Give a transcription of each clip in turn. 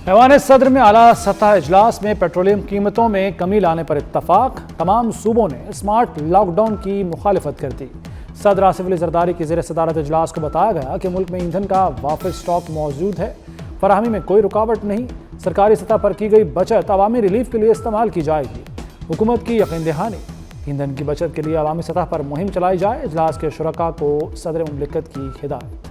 ایوان صدر میں اعلیٰ سطح اجلاس میں پیٹرولیم قیمتوں میں کمی لانے پر اتفاق، تمام صوبوں نے اسمارٹ لاک ڈاؤن کی مخالفت کر دی۔ صدر آصف علی زرداری کی زیر صدارت اجلاس کو بتایا گیا کہ ملک میں ایندھن کا وافر اسٹاک موجود ہے، فراہمی میں کوئی رکاوٹ نہیں، سرکاری سطح پر کی گئی بچت عوامی ریلیف کے لیے استعمال کی جائے گی۔ حکومت کی یقین دہانی، ایندھن کی بچت کے لیے عوامی سطح پر مہم چلائی جائے، اجلاس کے شرکاء کو صدر مملکت کی ہدایت۔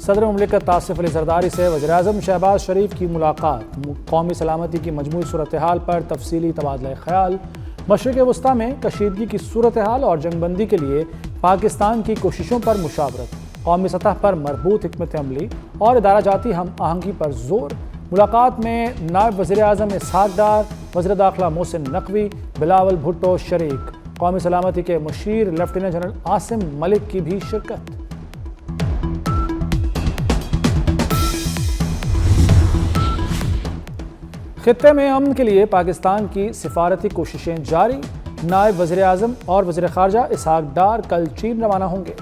صدر مملکت آصف علی زرداری سے وزیراعظم شہباز شریف کی ملاقات، قومی سلامتی کی مجموعی صورتحال پر تفصیلی تبادلہ خیال، مشرق وسطیٰ میں کشیدگی کی صورتحال اور جنگ بندی کے لیے پاکستان کی کوششوں پر مشاورت، قومی سطح پر مربوط حکمت عملی اور ادارہ جاتی ہم آہنگی پر زور۔ ملاقات میں نائب وزیر اعظم اسحاق ڈار، وزیر داخلہ محسن نقوی، بلاول بھٹو شریک، قومی سلامتی کے مشیر لیفٹیننٹ جنرل عاصم ملک کی بھی شرکت۔ خطے میں امن کے لیے پاکستان کی سفارتی کوششیں جاری، نائب وزیر اعظم اور وزیر خارجہ اسحاق ڈار کل چین روانہ ہوں گے۔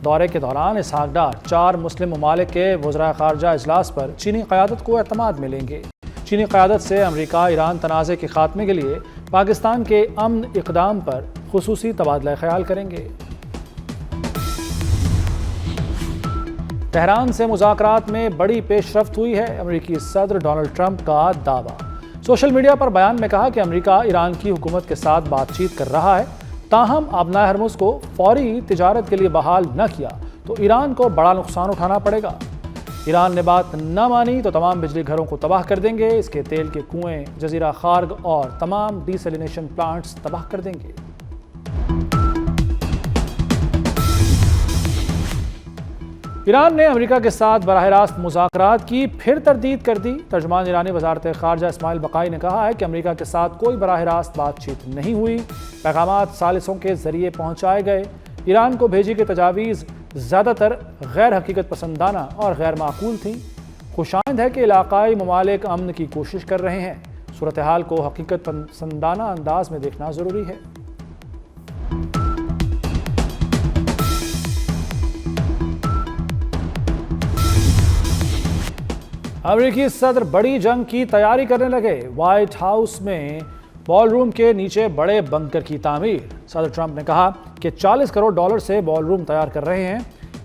دورے کے دوران اسحاق ڈار 4 مسلم ممالک کے وزراء خارجہ اجلاس پر چینی قیادت کو اعتماد ملیں گے۔ چینی قیادت سے امریکہ ایران تنازع کے خاتمے کے لیے پاکستان کے امن اقدام پر خصوصی تبادلہ خیال کریں گے۔ تہران سے مذاکرات میں بڑی پیش رفت ہوئی ہے، امریکی صدر ڈونلڈ ٹرمپ کا دعویٰ۔ سوشل میڈیا پر بیان میں کہا کہ امریکہ ایران کی حکومت کے ساتھ بات چیت کر رہا ہے، تاہم آبنائے ہرمز کو فوری تجارت کے لیے بحال نہ کیا تو ایران کو بڑا نقصان اٹھانا پڑے گا۔ ایران نے بات نہ مانی تو تمام بجلی گھروں کو تباہ کر دیں گے، اس کے تیل کے کنویں، جزیرہ خارگ اور تمام ڈی سیلینیشن پلانٹس تباہ کر دیں گے۔ ایران نے امریکہ کے ساتھ براہ راست مذاکرات کی پھر تردید کر دی۔ ترجمان ایرانی وزارت خارجہ اسماعیل بقائی نے کہا ہے کہ امریکہ کے ساتھ کوئی براہ راست بات چیت نہیں ہوئی، پیغامات ثالثوں کے ذریعے پہنچائے گئے۔ ایران کو بھیجی گئی تجاویز زیادہ تر غیر حقیقت پسندانہ اور غیر معقول تھیں۔ خوشائند ہے کہ علاقائی ممالک امن کی کوشش کر رہے ہیں، صورتحال کو حقیقت پسندانہ انداز میں دیکھنا ضروری ہے۔ امریکی صدر بڑی جنگ کی تیاری کرنے لگے، وائٹ ہاؤس میں بال روم کے نیچے بڑے بنکر کی تعمیر۔ صدر ٹرمپ نے کہا کہ $40 کروڑ سے بال روم تیار کر رہے ہیں،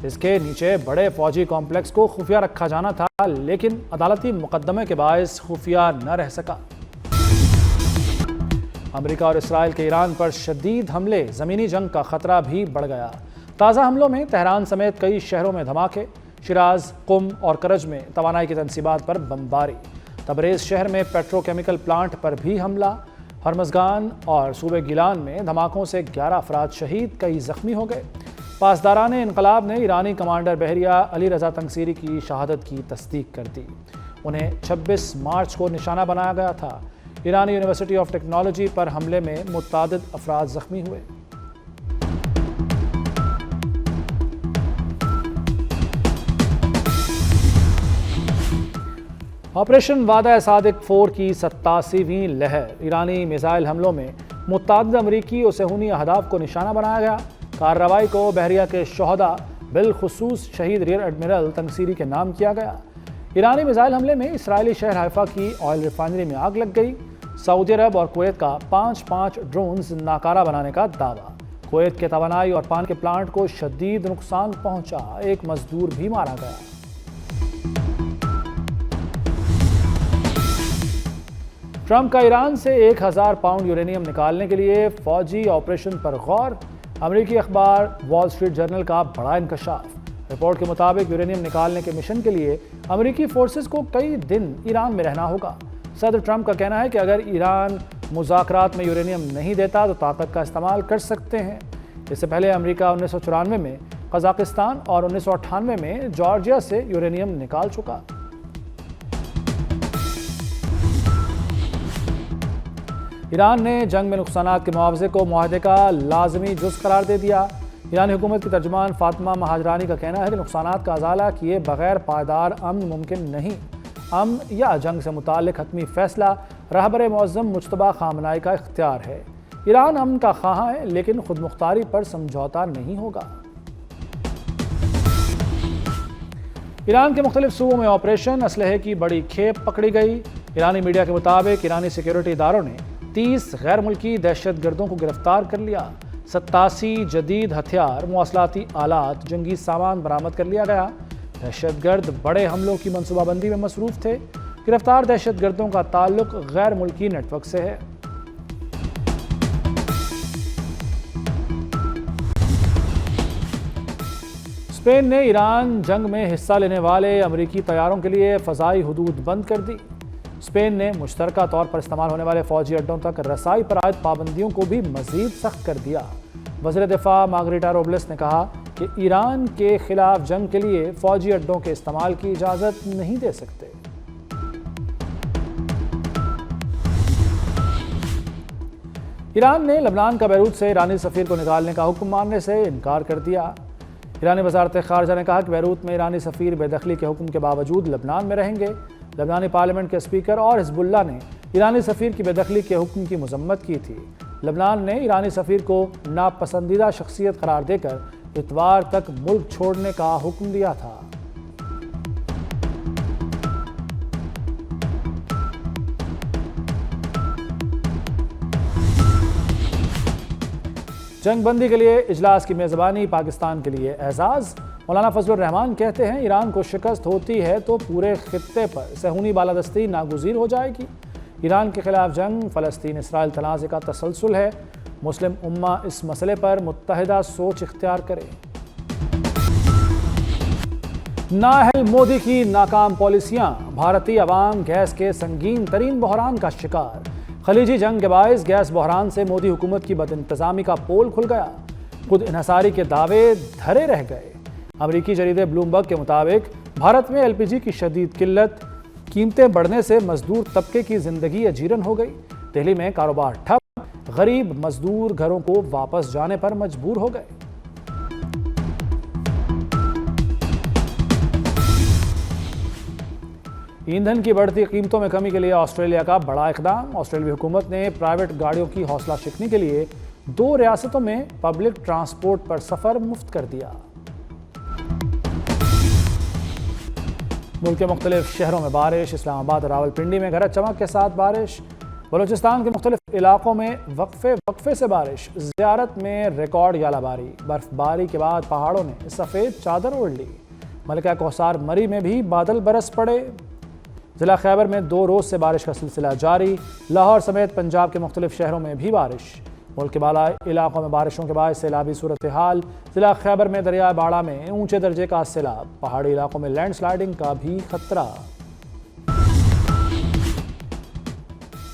اس کے نیچے بڑے فوجی کمپلیکس کو خفیہ رکھا جانا تھا، لیکن عدالتی مقدمے کے باعث خفیہ نہ رہ سکا۔ امریکہ اور اسرائیل کے ایران پر شدید حملے، زمینی جنگ کا خطرہ بھی بڑھ گیا۔ تازہ حملوں میں تہران سمیت کئی شہروں میں دھماکے، شیراز، قم اور کرج میں توانائی کی تنصیبات پر بمباری، تبریز شہر میں پیٹرو کیمیکل پلانٹ پر بھی حملہ، ہرمزگان اور صوبے گیلان میں دھماکوں سے 11 افراد شہید، کئی زخمی ہو گئے۔ پاسداران انقلاب نے ایرانی کمانڈر بحریہ علی رضا تنگسیری کی شہادت کی تصدیق کر دی، انہیں 26 مارچ کو نشانہ بنایا گیا تھا۔ ایرانی یونیورسٹی آف ٹیکنالوجی پر حملے میں متعدد افراد زخمی ہوئے۔ آپریشن وعدہ صادق 4 کی 87ویں لہر، ایرانی میزائل حملوں میں متعدد امریکی و صہیونی اہداف کو نشانہ بنایا گیا۔ کارروائی کو بحریہ کے شہداء بالخصوص شہید ریئر ایڈمرل تنگسیری کے نام کیا گیا۔ ایرانی میزائل حملے میں اسرائیلی شہر حیفا کی آئل ریفائنری میں آگ لگ گئی۔ سعودی عرب اور کویت کا 5 ڈرونز ناکارہ بنانے کا دعویٰ۔ کویت کے توانائی اور پانی کے پلانٹ کو شدید نقصان پہنچا، ایک مزدور بھی مارا گیا۔ ٹرمپ کا ایران سے 1000 پاؤنڈ یورینیم نکالنے کے لیے فوجی آپریشن پر غور، امریکی اخبار وال اسٹریٹ جرنل کا بڑا انکشاف۔ رپورٹ کے مطابق یورینیم نکالنے کے مشن کے لیے امریکی فورسز کو کئی دن ایران میں رہنا ہوگا۔ صدر ٹرمپ کا کہنا ہے کہ اگر ایران مذاکرات میں یورینیم نہیں دیتا تو طاقت کا استعمال کر سکتے ہیں۔ اس سے پہلے امریکہ 1994 میں قزاقستان اور 1998 میں جارجیا سے یورینیم نکال چکا۔ ایران نے جنگ میں نقصانات کے معاوضے کو معاہدے کا لازمی جز قرار دے دیا۔ ایرانی حکومت کی ترجمان فاطمہ مہاجرانی کا کہنا ہے کہ نقصانات کا ازالہ کیے بغیر پائیدار امن ممکن نہیں۔ امن یا جنگ سے متعلق حتمی فیصلہ رہبر معظم مجتبیٰ خامنہئی کا اختیار ہے۔ ایران امن کا خواہاں ہے لیکن خود مختاری پر سمجھوتا نہیں ہوگا۔ ایران کے مختلف صوبوں میں آپریشن، اسلحے کی بڑی کھیپ پکڑی گئی۔ ایرانی میڈیا کے مطابق ایرانی سیکیورٹی اداروں نے 30 غیر ملکی دہشت گردوں کو گرفتار کر لیا۔ 87 جدید ہتھیار، مواصلاتی آلات، جنگی سامان برآمد کر لیا گیا۔ دہشت گرد بڑے حملوں کی منصوبہ بندی میں مصروف تھے۔ گرفتار دہشت گردوں کا تعلق غیر ملکی نیٹ ورک سے ہے۔ اسپین نے ایران جنگ میں حصہ لینے والے امریکی طیاروں کے لیے فضائی حدود بند کر دی۔ اسپین نے مشترکہ طور پر استعمال ہونے والے فوجی اڈوں تک رسائی پر عائد پابندیوں کو بھی مزید سخت کر دیا۔ وزیر دفاع مارگریٹا روبلس نے کہا کہ ایران کے خلاف جنگ کے لیے فوجی اڈوں کے استعمال کی اجازت نہیں دے سکتے۔ ایران نے لبنان کا بیروت سے ایرانی سفیر کو نکالنے کا حکم ماننے سے انکار کر دیا۔ ایرانی وزارت خارجہ نے کہا کہ بیروت میں ایرانی سفیر بے دخلی کے حکم کے باوجود لبنان میں رہیں گے۔ لبنانی پارلیمنٹ کے اسپیکر اور حزب اللہ نے ایرانی سفیر کی بے دخلی کے حکم کی مذمت کی تھی۔ لبنان نے ایرانی سفیر کو ناپسندیدہ شخصیت قرار دے کر اتوار تک ملک چھوڑنے کا حکم دیا تھا۔ جنگ بندی کے لیے اجلاس کی میزبانی پاکستان کے لیے اعزاز۔ مولانا فضل الرحمان کہتے ہیں ایران کو شکست ہوتی ہے تو پورے خطے پر صہیونی بالادستی ناگزیر ہو جائے گی۔ ایران کے خلاف جنگ فلسطین اسرائیل تنازع کا تسلسل ہے۔ مسلم امہ اس مسئلے پر متحدہ سوچ اختیار کرے۔ نااہل مودی کی ناکام پالیسیاں، بھارتی عوام گیس کے سنگین ترین بحران کا شکار۔ خلیجی جنگ کے باعث گیس بحران سے مودی حکومت کی بد انتظامی کا پول کھل گیا۔ خود انحصاری کے دعوے دھرے رہ گئے۔ امریکی جریدے بلومبرگ کے مطابق بھارت میں ایل پی جی کی شدید قلت، قیمتیں بڑھنے سے مزدور طبقے کی زندگی اجیرن ہو گئی۔ دہلی میں کاروبار ٹھپ، غریب مزدور گھروں کو واپس جانے پر مجبور ہو گئے۔ ایندھن کی بڑھتی قیمتوں میں کمی کے لیے آسٹریلیا کا بڑا اقدام۔ آسٹریلوی حکومت نے پرائیویٹ گاڑیوں کی حوصلہ شکنی کے لیے 2 ریاستوں میں پبلک ٹرانسپورٹ پر سفر مفت کر دیا۔ ملک کے مختلف شہروں میں بارش، اسلام آباد اور راولپنڈی میں گرج چمک کے ساتھ بارش۔ بلوچستان کے مختلف علاقوں میں وقفے سے بارش۔ زیارت میں ریکارڈ یالہ باری۔ برف باری کے بعد پہاڑوں نے سفید چادر اوڑھ لی۔ ملکہ کوثر مری میں بھی بادل برس پڑے۔ ضلع خیبر میں 2 روز سے بارش کا سلسلہ جاری۔ لاہور سمیت پنجاب کے مختلف شہروں میں بھی بارش۔ ملک کے بالا علاقوں میں بارشوں کے باعث سیلابی صورتحال۔ ضلع خیبر میں دریائے باڑہ میں اونچے درجے کا سیلاب۔ پہاڑی علاقوں میں لینڈ سلائیڈنگ کا بھی خطرہ۔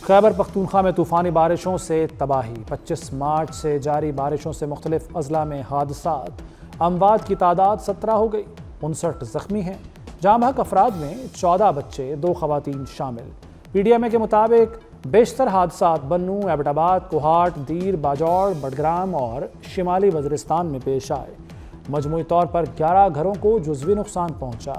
خیبر پختونخوا میں طوفانی بارشوں سے تباہی۔ 25 مارچ سے جاری بارشوں سے مختلف اضلاع میں حادثات۔ اموات کی تعداد 17 ہو گئی، 59 زخمی ہیں۔ جاں بحق افراد میں 14 بچے، 2 خواتین شامل۔ پی ڈی ایم اے کے مطابق بیشتر حادثات بنوں، ایبٹ آباد، کوہاٹ، دیر، باجوڑ، بڈگرام اور شمالی وزیرستان میں پیش آئے۔ مجموعی طور پر 11 گھروں کو جزوی نقصان پہنچا۔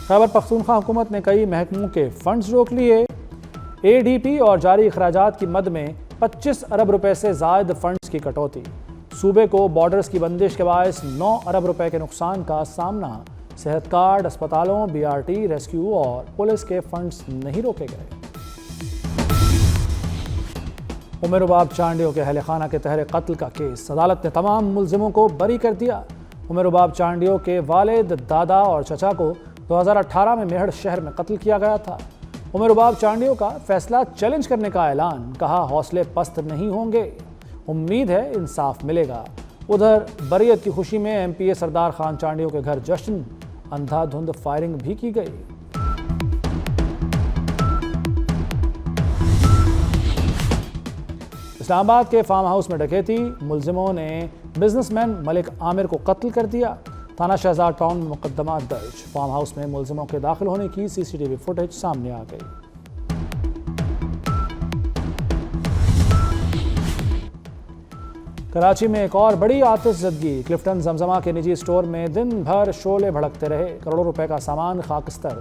خیبر پختونخوا حکومت نے کئی محکموں کے فنڈز روک لیے۔ اے ڈی پی اور جاری اخراجات کی مد میں 25 ارب روپے سے زائد فنڈز کی کٹوتی۔ صوبے کو بارڈرز کی بندش کے باعث 9 ارب روپے کے نقصان کا سامنا۔ صحت کارڈ، اسپتالوں، بی آر ٹی، ریسکیو اور پولیس کے فنڈز نہیں روکے گئے۔ عمر رباب چانڈیو کے اہل خانہ کے تحت قتل کا کیس، عدالت نے تمام ملزموں کو بری کر دیا۔ عمر رباب چانڈیو کے والد، دادا اور چچا کو 2018 میں میہڑ شہر میں قتل کیا گیا تھا۔ عمر رباب چانڈیو کا فیصلہ چیلنج کرنے کا اعلان، کہا حوصلے پست نہیں ہوں گے، امید ہے انصاف ملے گا۔ ادھر بریت کی خوشی میں ایم پی اے سردار خان چانڈیو کے گھر جشن، اندھا دھند فائرنگ بھی کی گئی۔ اسلام آباد کے فارم ہاؤس میں ڈکیتی، ملزموں نے بزنس مین ملک عامر کو قتل کر دیا۔ تھانہ شہزاد ٹاؤن میں مقدمات درج۔ فارم ہاؤس میں ملزموں کے داخل ہونے کی سی سی ٹی وی فوٹیج سامنے آ گئی۔ کراچی میں ایک اور بڑی آتش زدگی، کلفٹن زمزمہ کے نجی اسٹور میں دن بھر شعلے بھڑکتے رہے، کروڑوں روپے کا سامان خاکستر۔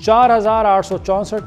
4,864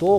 2